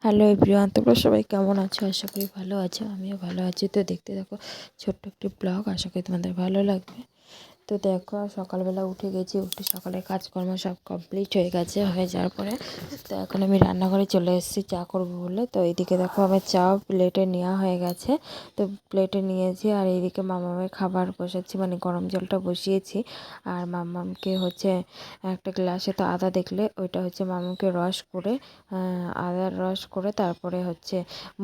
Hello everyone, তোমরা সবাই কেমন আছো? আশা করি ভালো আছো। আমিও ভালো আছি। তো দেখতে দেখো ছোট্ট একটি ব্লগ, আশা করি তোমাদের ভালো লাগবে। তো দেখো সকালবেলা উঠে গেছি, উঠে সকালে কাজকর্ম সব কমপ্লিট হয়ে গেছে। হয়ে যাওয়ার পরে তো এখন আমি রান্নাঘরে চলে এসেছি চা করবো বলে। তো এইদিকে দেখো আমার চাও প্লেটে নেওয়া হয়ে গেছে। তো প্লেটে নিয়েছি, আর এইদিকে মামামের খাবার বসাচ্ছি, মানে গরম জলটা বসিয়েছি। আর মামামকে হচ্ছে একটা গ্লাসে তো আদা দেখলে ওইটা হচ্ছে মামামকে রস করে, আদার রস করে তারপরে হচ্ছে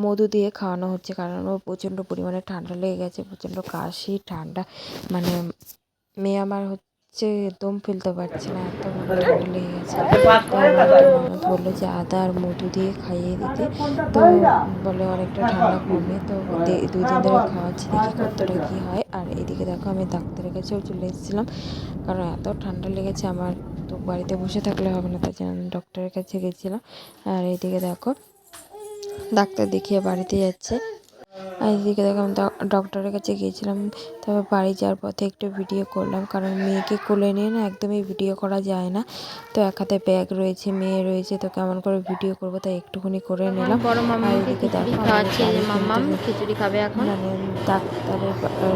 মধু দিয়ে খাওয়ানো হচ্ছে, কারণ ও প্রচণ্ড পরিমাণে ঠান্ডা লেগে গেছে, প্রচণ্ড কাশি ঠান্ডা, মানে মেয়ে আমার হচ্ছে দম ফেলতে পারছে না, এত ঠান্ডা লেগে গেছে। তো ননদ বললো যে আদা আর মধু দিয়ে খাইয়ে দিতে। তো বলে অনেকটা ঠান্ডা কমে। তো 2 দিন ধরে খাওয়াচ্ছি, দেখি কতটা কী হয়। আর এদিকে দেখো আমি ডাক্তারের কাছেও চলে এসেছিলাম, কারণ এত ঠান্ডা লেগেছে আমার। তো বাড়িতে বসে থাকলে হবে না, তাই জন্য আমি ডক্টরের কাছে গেছিলাম। আর এইদিকে দেখো ডাক্তার দেখিয়ে বাড়িতে যাচ্ছে। আর এদিকে দেখো আমি ডক্টরের কাছে গিয়েছিলাম। তবে বাড়ি যাওয়ার পথে একটু ভিডিও করলাম, কারণ মেয়েকে কোলে নিয়ে না একদমই ভিডিও করা যায় না। তো এক হাতে ব্যাগ রয়েছে, মেয়ে রয়েছে, তো কেমন করে ভিডিও করবো, তাই একটুখানি করে নিলাম। আর এদিকে দেখো আমাদের বাড়ি কিন্তু খিচুড়ি খাবে এখন। মানে ডাক্তারের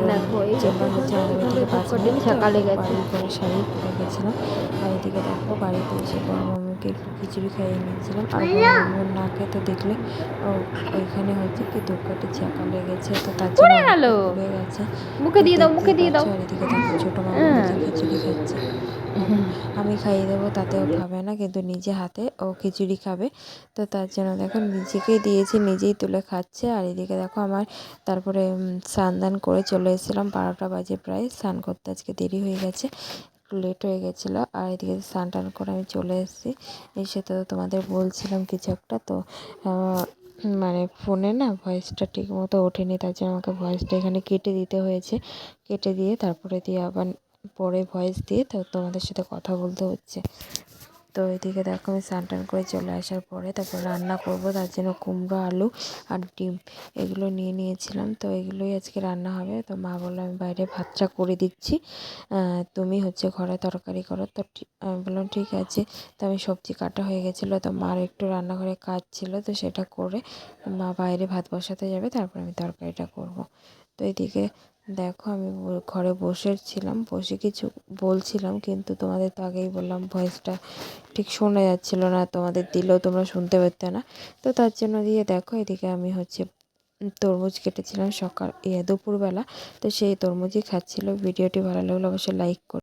দেখো এই চেম্বার হচ্ছে আমাদের বাড়ি থেকে 5 চটপটি মিনিট। তো সকালে গেছে। বাড়ি করে শাড়ি পরে গেছিলাম। আর এদিকে দেখো বাড়িতে এসে বড় মামাকে একটু খিচুড়ি খাইয়ে নিয়েছিলাম। আর বড় মামার নাকে তো দেখলে ওইখানে হচ্ছে কি ধূপকাঠি ছ্যাঁকা লেগেছে, তো তার জন্য পড়ে গেল, অনেকটা পুড়ে গেছে। মুখে তো দিয়ে দাও, মুখে দেখতেই দিয়ে পাচ্ছ। দাও। আর এদিকে দেখো ছোটো মামা নিজে খিচুড়ি খাচ্ছে। আমি খাইয়ে দেবো তাতেও খাবে না, কিন্তু নিজে হাতে ও খিচুড়ি খাবে। তো তার জন্য দেখো নিজেকেই দিয়েছি, নিজেই তুলে খাচ্ছে। আর এদিকে দেখো আমার তারপরে স্নান দান করে চলে এসেছিলাম, 12টা বাজে প্রায়। স্নান করতে আজকে দেরি হয়ে গেছে, একটু লেট হয়ে গেছিলো। আর এদিকে স্নান টান করে আমি চলে এসেছি। এসে তো তোমাদের বলছিলাম কিছু একটা, তো মানে ফোনে না ভয়েসটা ঠিক মতো ওঠেনি, তার জন্য আমাকে ভয়েসটা এখানে কেটে দিতে হয়েছে। কেটে দিয়ে তারপরে দিয়ে আবার পরে ভয়েস দিয়ে তো তোমাদের সাথে কথা বলতে হচ্ছে। তো এদিকে দেখো আমি স্নান টান করে চলে আসার পরে তারপর রান্না করব, তার জন্য কুমড়ো আলু আর ডিম এগুলো নিয়ে নিয়েছিলাম। তো এগুলোই আজকে রান্না হবে। তো মা বললো আমি বাইরে ভাতটা করে দিচ্ছি, তুমি হচ্ছে ঘরে তরকারি করো। তো আমি বললাম ঠিক আছে। তো আমি সবজি কাটা হয়ে গেছিলো, তো মার একটু রান্নাঘরে কাজ ছিল, তো সেটা করে মা বাইরে ভাত বসাতে যাবে, তারপর আমি তরকারিটা করব। তো এদিকে দেখো আমি ঘরে বসেছিলাম, বসে কিছু বলছিলাম, কিন্তু তোমাদের তো আগেই বললাম ভয়েসটা ঠিক শোনা যাচ্ছিলো না, তোমাদের দিলেও তোমরা শুনতে পেতে না। তো তার জন্য দিয়ে দেখো এদিকে আমি হচ্ছে তরমুজ কেটেছিলাম দুপুরবেলা। তো সেই তরমুজই খাচ্ছিল। ভিডিওটি ভালো লাগলে অবশ্যই লাইক করো।